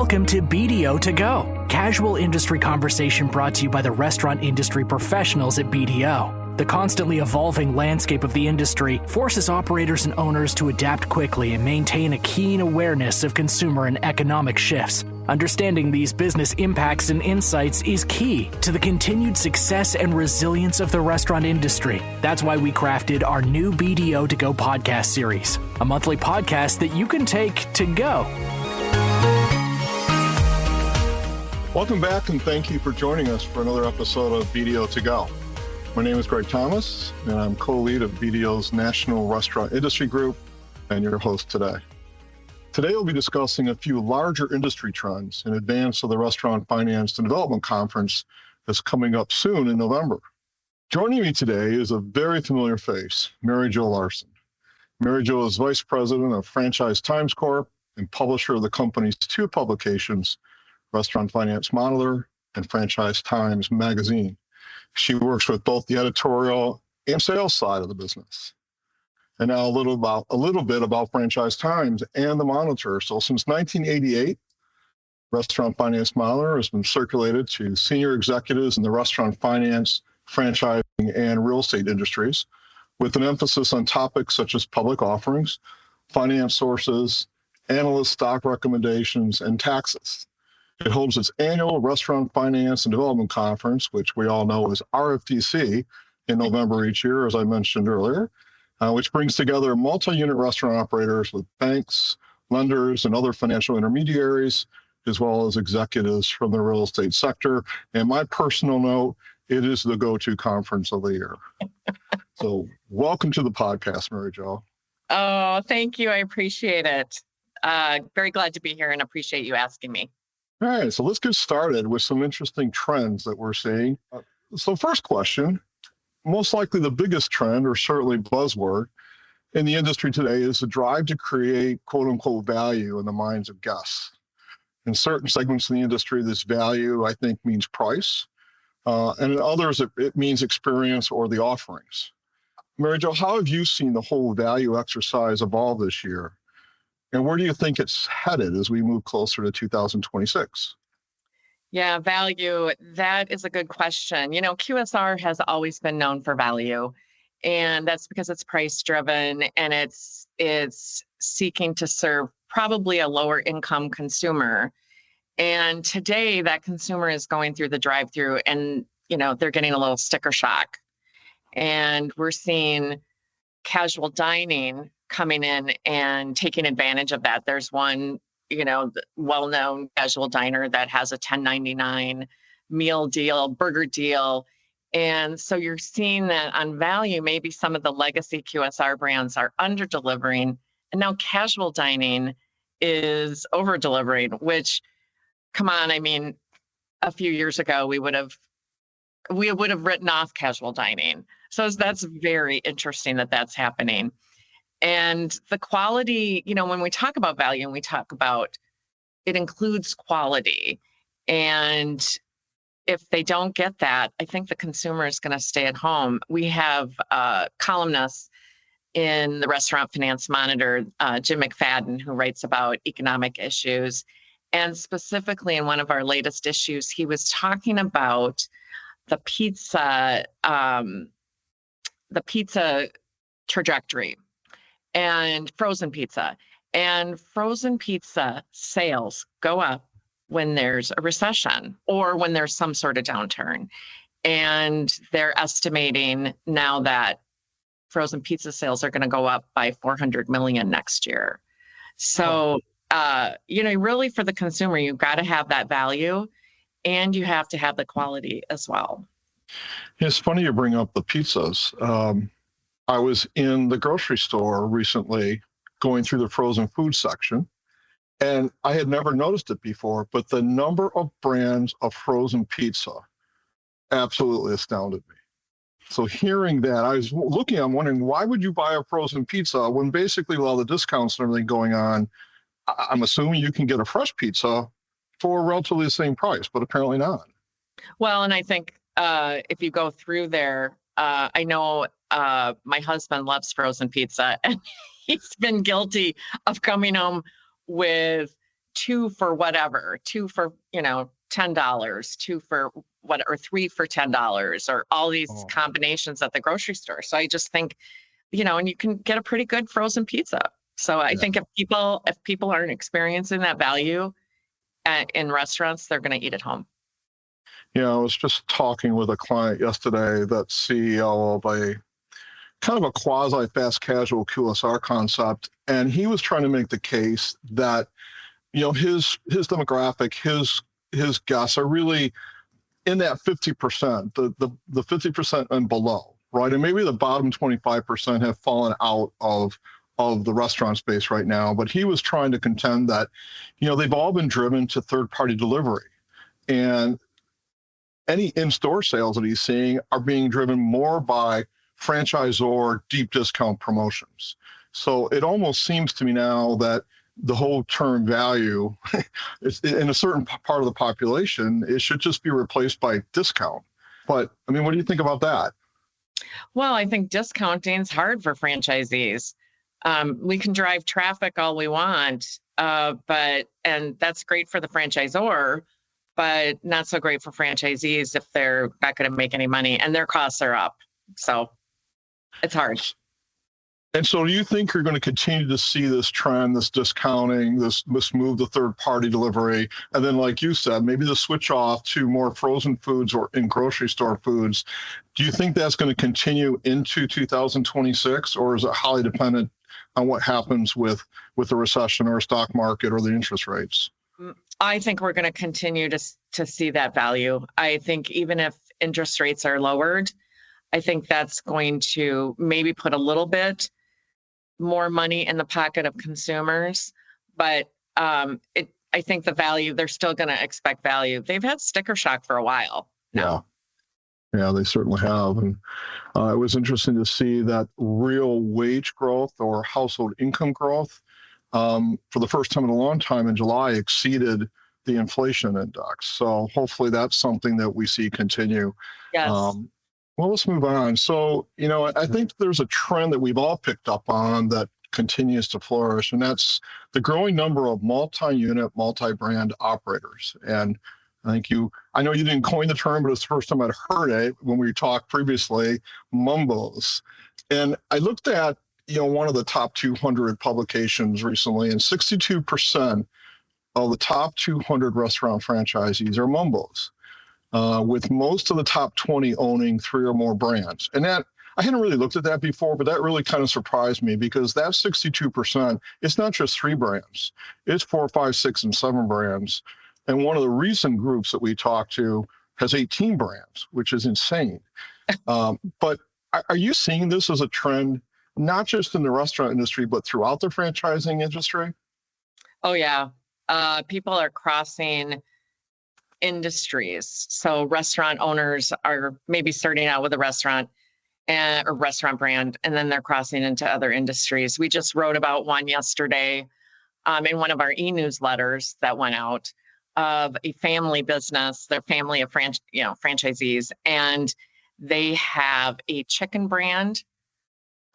Welcome to BDO To Go, casual industry conversation brought to you by the restaurant industry professionals at BDO. The constantly evolving landscape of the industry forces operators and owners to adapt quickly and maintain a keen awareness of consumer and economic shifts. Understanding these business impacts and insights is key to the continued success and resilience of the restaurant industry. That's why we crafted our new BDO To Go podcast series, a monthly podcast that you can take to go. Welcome back, and thank you for joining us for another episode of BDO To Go. My name is Greg Thomas, and I'm co-lead of BDO's National Restaurant Industry Group and your host today. Today, we'll be discussing a few larger industry trends in advance of the Restaurant Finance and Development Conference that's coming up soon in November. Joining me today is a very familiar face, Mary Jo Larson. Mary Jo is Vice President of Franchise Times Corp and publisher of the company's two publications, Restaurant Finance Monitor and Franchise Times Magazine. She works with both the editorial and sales side of the business. And now a little bit about Franchise Times and the Monitor. So since 1988, Restaurant Finance Monitor has been circulated to senior executives in the restaurant finance, franchising, and real estate industries, with an emphasis on topics such as public offerings, finance sources, analyst stock recommendations, and taxes. It holds its annual Restaurant Finance and Development Conference, which we all know as RFDC, in November each year, as I mentioned earlier, which brings together multi-unit restaurant operators with banks, lenders, and other financial intermediaries, as well as executives from the real estate sector. And my personal note, it is the go-to conference of the year. So welcome to the podcast, Mary Jo. Oh, thank you. I appreciate it. Very glad to be here and appreciate you asking me. All right, so let's get started with some interesting trends that we're seeing. So first question, most likely the biggest trend, or certainly buzzword, in the industry today is the drive to create quote-unquote value in the minds of guests. In certain segments of the industry, this value, I think, means price. And in others, it means experience or the offerings. Mary Jo, how have you seen the whole value exercise evolve this year? And where do you think it's headed as we move closer to 2026? Yeah, value, that is a good question. You know, QSR has always been known for value, and that's because it's price driven and it's seeking to serve probably a lower income consumer. And today that consumer is going through the drive-through and, you know, they're getting a little sticker shock. And we're seeing casual dining coming in and taking advantage of that. There's one, you know, well-known casual diner that has a $10.99 meal deal, burger deal. And so you're seeing that on value, maybe some of the legacy QSR brands are under-delivering, and now casual dining is over-delivering, which, come on, I mean, a few years ago, we would have written off casual dining. So that's very interesting that that's happening. And the quality, you know, when we talk about value and we talk about, it includes quality. And if they don't get that, I think the consumer is going to stay at home. We have columnists in the Restaurant Finance Monitor, Jim McFadden, who writes about economic issues. And specifically in one of our latest issues, he was talking about the pizza trajectory and frozen pizza. And frozen pizza sales go up when there's a recession or when there's some sort of downturn. And they're estimating now that frozen pizza sales are going to go up by 400 million next year. So, you know, really for the consumer, you've got to have that value and you have to have the quality as well. It's funny you bring up the pizzas. I was in the grocery store recently going through the frozen food section, and I had never noticed it before, but the number of brands of frozen pizza absolutely astounded me. So hearing that, I was looking, I'm wondering, why would you buy a frozen pizza when basically with all the discounts and everything going on, I'm assuming you can get a fresh pizza for relatively the same price, but apparently not. Well, and I think if you go through there, I know my husband loves frozen pizza, and he's been guilty of coming home with two for whatever, two for, $10, two for what, or three for $10, or all these Oh, combinations at the grocery store. So I just think, and you can get a pretty good frozen pizza. So I yeah. think if people aren't experiencing that value in restaurants, they're going to eat at home. I was just talking with a client yesterday that's CEO of a kind of a quasi fast casual QSR concept. And he was trying to make the case that, his demographic, his guests are really in that 50%, the 50% and below, right? And maybe the bottom 25% have fallen out of the restaurant space right now. But he was trying to contend that, they've all been driven to third-party delivery. And any in-store sales that he's seeing are being driven more by franchisor deep discount promotions. So it almost seems to me now that the whole term value is in a certain part of the population, it should just be replaced by discount. But I mean, what do you think about that? Well, I think discounting is hard for franchisees. We can drive traffic all we want, and that's great for the franchisor, but not so great for franchisees if they're not going to make any money and their costs are up. So it's hard. And so do you think you're going to continue to see this trend, this discounting, this move to third-party delivery, and then, like you said, maybe the switch off to more frozen foods or in grocery store foods? Do you think that's going to continue into 2026, or is it highly dependent on what happens with the recession or stock market or the interest rates? I think we're going to continue to see that value. I think even if interest rates are lowered, I think that's going to maybe put a little bit more money in the pocket of consumers. But I think the value, they're still going to expect value. They've had sticker shock for a while now. Yeah, they certainly have. And it was interesting to see that real wage growth or household income growth for the first time in a long time in July exceeded the inflation index. So hopefully that's something that we see continue. Yes. Well, let's move on. So, I think there's a trend that we've all picked up on that continues to flourish, and that's the growing number of multi-unit, multi-brand operators. And I know you didn't coin the term, but it's the first time I'd heard it when we talked previously, MUMBOs. And I looked at, one of the top 200 publications recently, and 62% of the top 200 restaurant franchisees are MUMBOs. With most of the top 20 owning 3 or more brands. And that, I hadn't really looked at that before, but that really kind of surprised me because that 62%, it's not just 3 brands, it's 4, 5, 6, and 7 brands. And one of the recent groups that we talked to has 18 brands, which is insane. But are you seeing this as a trend, not just in the restaurant industry, but throughout the franchising industry? Oh, yeah. People are crossing industries. So restaurant owners are maybe starting out with a restaurant or restaurant brand, and then they're crossing into other industries. We just wrote about one yesterday in one of our e-newsletters that went out of a family business, their family of franchisees, and they have a chicken brand,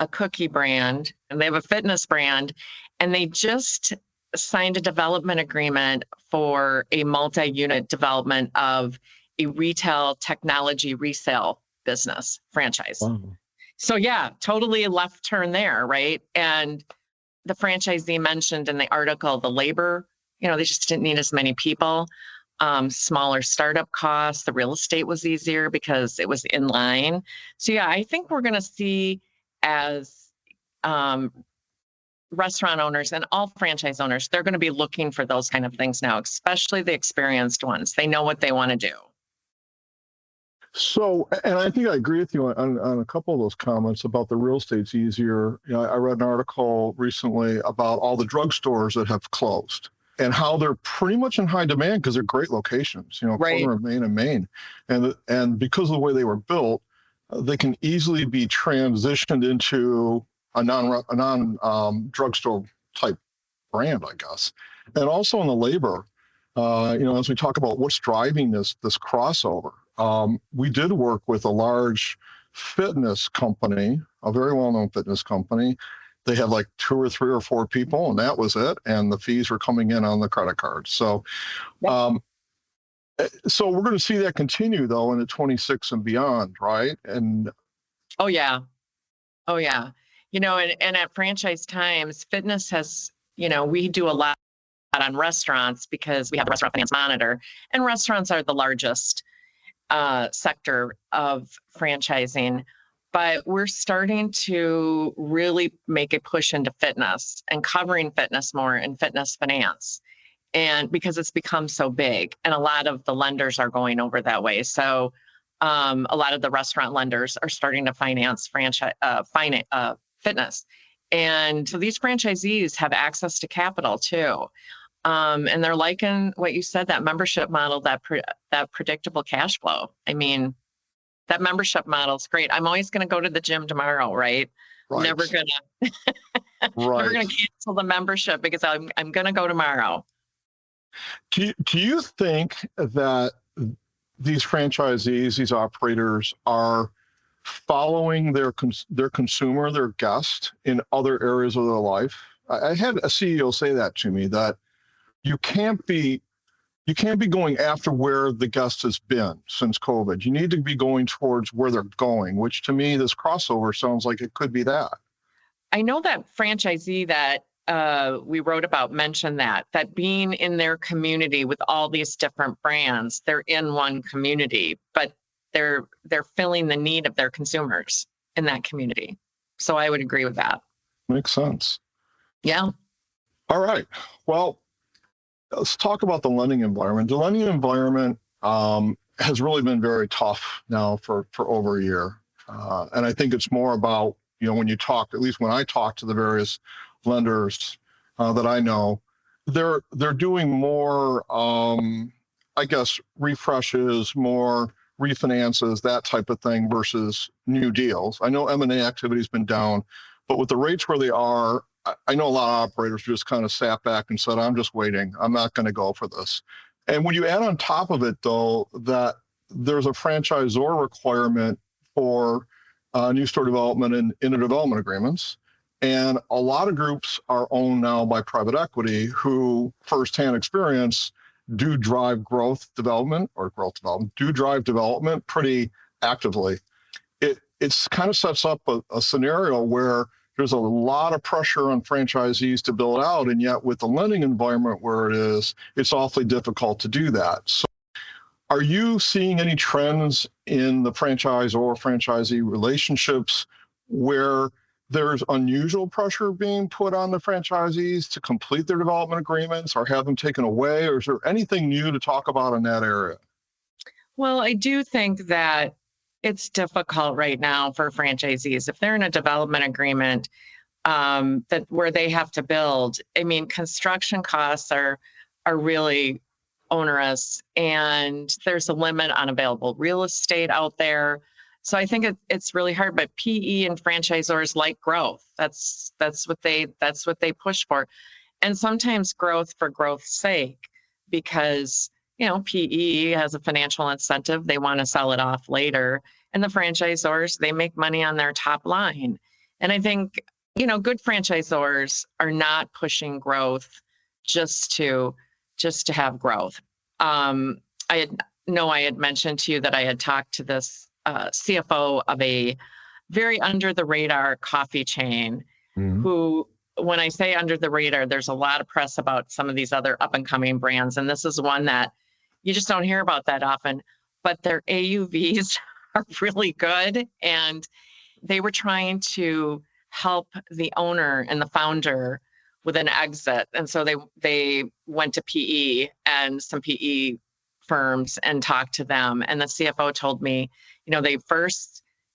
a cookie brand, and they have a fitness brand, and they just signed a development agreement for a multi-unit development of a retail technology resale business franchise. Wow. So yeah, totally a left turn there, right? And the franchisee mentioned in the article, the labor, they just didn't need as many people, smaller startup costs, the real estate was easier because it was in line. So yeah, I think we're going to see as restaurant owners and all franchise owners, they're going to be looking for those kind of things now, especially the experienced ones. They know what they want to do. So, and I think I agree with you on a couple of those comments about the real estate's easier. I read an article recently about all the drugstores that have closed and how they're pretty much in high demand because they're great locations, Right. corner of Main and Main. And because of the way they were built, they can easily be transitioned into a non drugstore type brand, I guess. And also on the labor, as we talk about what's driving this crossover, we did work with a large fitness company, a very well-known fitness company, they had like 2 or 3 or 4 people, and that was it. And the fees were coming in on the credit card. So, so we're going to see that continue though into 26 and beyond, right? And oh yeah, and at Franchise Times, fitness has, we do a lot on restaurants because we have the Restaurant Finance Monitor, and restaurants are the largest sector of franchising. But we're starting to really make a push into fitness and covering fitness more in fitness finance. And because it's become so big, and a lot of the lenders are going over that way. So a lot of the restaurant lenders are starting to finance fitness. And so these franchisees have access to capital too. And they're liking what you said, that membership model, that predictable cash flow. I mean, that membership model is great. I'm always going to go to the gym tomorrow, right? Never going to never going to cancel the membership because I'm going to go tomorrow. Do you think that these franchisees, these operators, are following their consumer, their guest, in other areas of their life? I had a CEO say that to me, that you can't be going after where the guest has been since COVID. You need to be going towards where they're going, which to me, this crossover sounds like it could be that. I know that franchisee that we wrote about mentioned that being in their community with all these different brands, they're in one community, but they're filling the need of their consumers in that community. So I would agree with that. Makes sense. Yeah. All right. Well, let's talk about the lending environment. The lending environment has really been very tough now for over a year. And I think it's more about, when you talk, at least when I talk to the various lenders that I know, they're doing more, I guess, refreshes, more refinances, that type of thing versus new deals. I know M&A activity has been down, but with the rates where they are, I know a lot of operators just kind of sat back and said, I'm just waiting. I'm not going to go for this. And when you add on top of it, though, that there's a franchisor requirement for new store development and interdevelopment agreements, and a lot of groups are owned now by private equity who, firsthand experience, do drive development pretty actively. It's kind of sets up a scenario where there's a lot of pressure on franchisees to build out, and yet with the lending environment where it is, it's awfully difficult to do that. So are you seeing any trends in the franchise or franchisee relationships where there's unusual pressure being put on the franchisees to complete their development agreements or have them taken away? Or is there anything new to talk about in that area? Well, I do think that it's difficult right now for franchisees. If they're in a development agreement that where they have to build, I mean, construction costs are really onerous, and there's a limit on available real estate out there. So I think it's really hard. But PE and franchisors like growth. That's what they push for, and sometimes growth for growth's sake, because PE has a financial incentive. They want to sell it off later. And the franchisors, they make money on their top line. And I think, good franchisors are not pushing growth just to have growth. I had mentioned to you that I had talked to this CFO of a very under the radar coffee chain, who, when I say under the radar, there's a lot of press about some of these other up and coming brands. And this is one that you just don't hear about that often, but their AUVs are really good. And they were trying to help the owner and the founder with an exit. And so they went to PE and some PE firms and talked to them. And the CFO told me,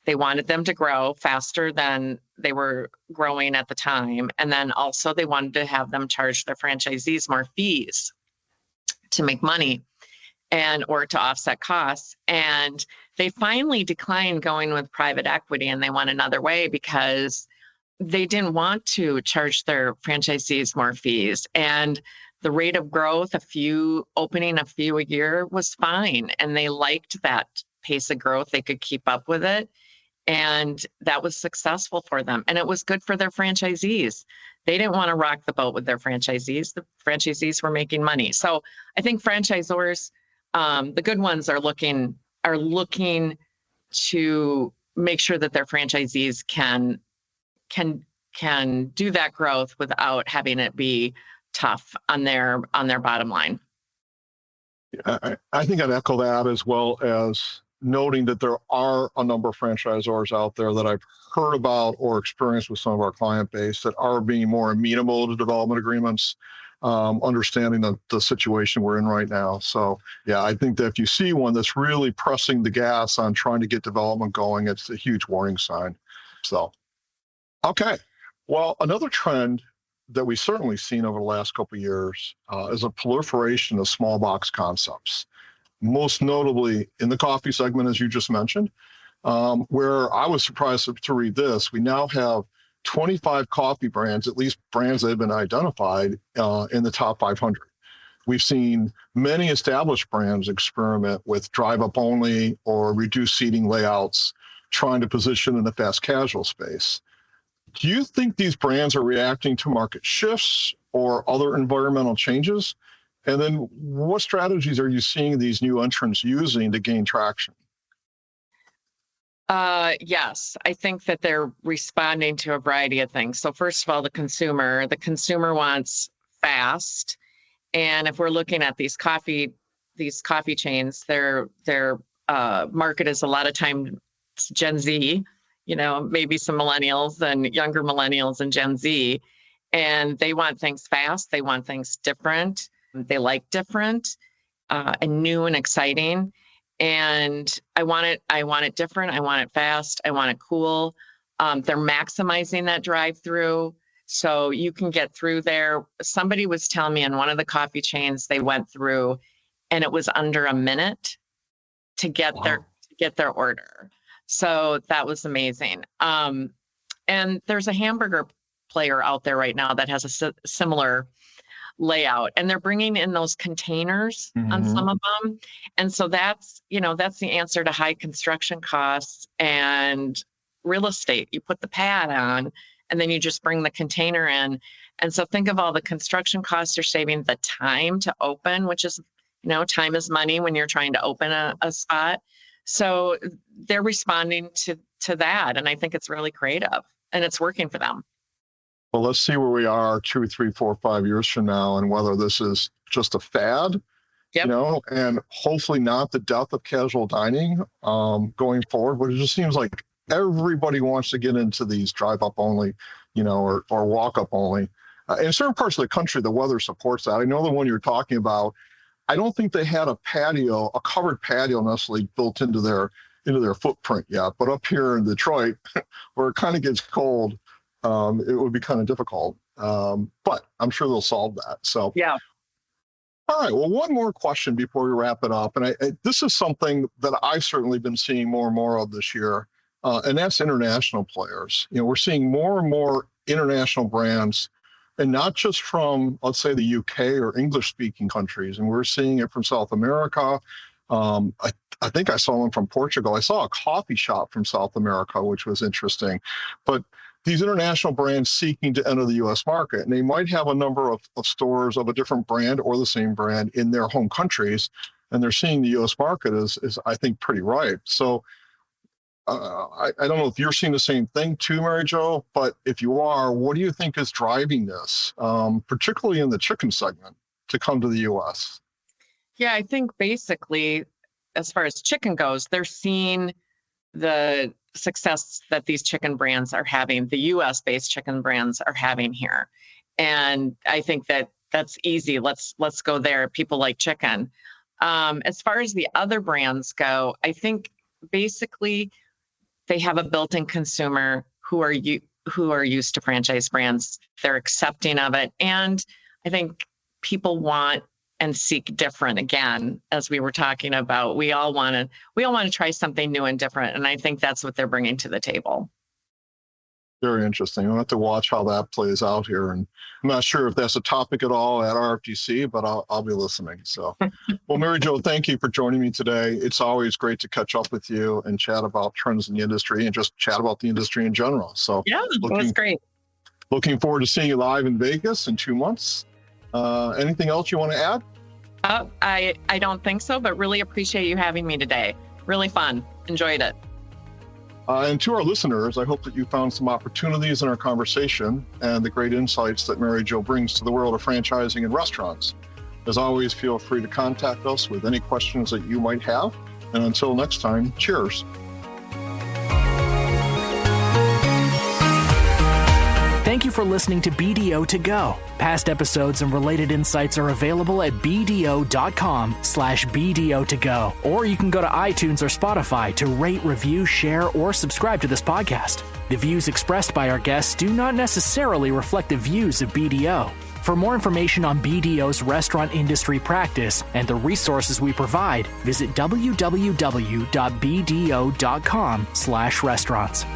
they wanted them to grow faster than they were growing at the time. And then also they wanted to have them charge their franchisees more fees to make money or to offset costs. And they finally declined going with private equity, and they went another way because they didn't want to charge their franchisees more fees. And the rate of growth, opening a few a year was fine. And they liked that pace of growth. They could keep up with it. And that was successful for them. And it was good for their franchisees. They didn't want to rock the boat with their franchisees. The franchisees were making money. So I think franchisors, the good ones, are looking to make sure that their franchisees can do that growth without having it be tough on their bottom line. I think I'd echo that, as well as noting that there are a number of franchisors out there that I've heard about or experienced with some of our client base that are being more amenable to development agreements, understanding the situation we're in right now. So yeah, I think that if you see one that's really pressing the gas on trying to get development going, it's a huge warning sign. So, okay. Well, another trend that we've certainly seen over the last couple of years is a proliferation of small box concepts, most notably in the coffee segment, as you just mentioned, where I was surprised to read this. We now have 25 coffee brands, at least brands that have been identified in the top 500. We've seen many established brands experiment with drive-up only or reduced seating layouts, trying to position in the fast casual space. Do you think these brands are reacting to market shifts or other environmental changes? And then what strategies are you seeing these new entrants using to gain traction? Yes, I think that they're responding to a variety of things. So first of all, the consumer wants fast. And if we're looking at these coffee chains, their market is a lot of time Gen Z, maybe some millennials and younger millennials and Gen Z, and they want things fast. They want things different. They like different and new and exciting. And I want it different. I want it fast. I want it cool. They're maximizing that drive-through. So you can get through there. Somebody was telling me in one of the coffee chains they went through and it was under a minute to get their order. So that was amazing. And there's a hamburger player out there right now that has a similar layout, and they're bringing in those containers on some of them. And so that's the answer to high construction costs and real estate. You put the pad on and then you just bring the container in. And so think of all the construction costs you're saving, the time to open, which is, time is money when you're trying to open a spot. So they're responding to that. And I think it's really creative and it's working for them. Well, let's see where we are 2, 3, 4, 5 years from now, and whether this is just a fad, and hopefully not the death of casual dining going forward. But it just seems like everybody wants to get into these drive-up only, or walk-up only. In certain parts of the country, the weather supports that. I know the one you're talking about. I don't think they had a covered patio necessarily built into their footprint yet. But up here in Detroit, where it kind of gets cold, it would be kind of difficult, but I'm sure they'll solve that. So, yeah. All right. Well, one more question before we wrap it up. And this is something that I've certainly been seeing more and more of this year, and that's international players. We're seeing more and more international brands, and not just from, let's say, the UK or English-speaking countries. And we're seeing it from South America. I think I saw one from Portugal. I saw a coffee shop from South America, which was interesting. But these international brands seeking to enter the U.S. market, and they might have a number of stores of a different brand or the same brand in their home countries, and they're seeing the U.S. market is I think, pretty ripe. So I don't know if you're seeing the same thing too, Mary Jo, but if you are, what do you think is driving this, particularly in the chicken segment, to come to the U.S.? Yeah, I think basically, as far as chicken goes, they're seeing the success that these chicken brands are having, the US-based chicken brands are having here. And I think that that's easy. Let's go there. People like chicken. As far as the other brands go, I think basically they have a built-in consumer who are used to franchise brands. They're accepting of it. And I think people want and seek different. Again, as we were talking about, we all want to try something new and different. And I think that's what they're bringing to the table. Very interesting. I'll have to watch how that plays out here. And I'm not sure if that's a topic at all at RFGC, but I'll be listening. So, well, Mary Jo, thank you for joining me today. It's always great to catch up with you and chat about trends in the industry and just chat about the industry in general. So yeah, it was great. Looking forward to seeing you live in Vegas in 2 months. Anything else you want to add? I don't think so, but really appreciate you having me today. Really fun. Enjoyed it. And to our listeners, I hope that you found some opportunities in our conversation and the great insights that Mary Jo brings to the world of franchising and restaurants. As always, feel free to contact us with any questions that you might have. And until next time, cheers. Thank you for listening to BDO To Go. Past episodes and related insights are available at bdo.com/BDO To Go. Or you can go to iTunes or Spotify to rate, review, share, or subscribe to this podcast. The views expressed by our guests do not necessarily reflect the views of BDO. For more information on BDO's restaurant industry practice and the resources we provide, visit www.bdo.com/restaurants.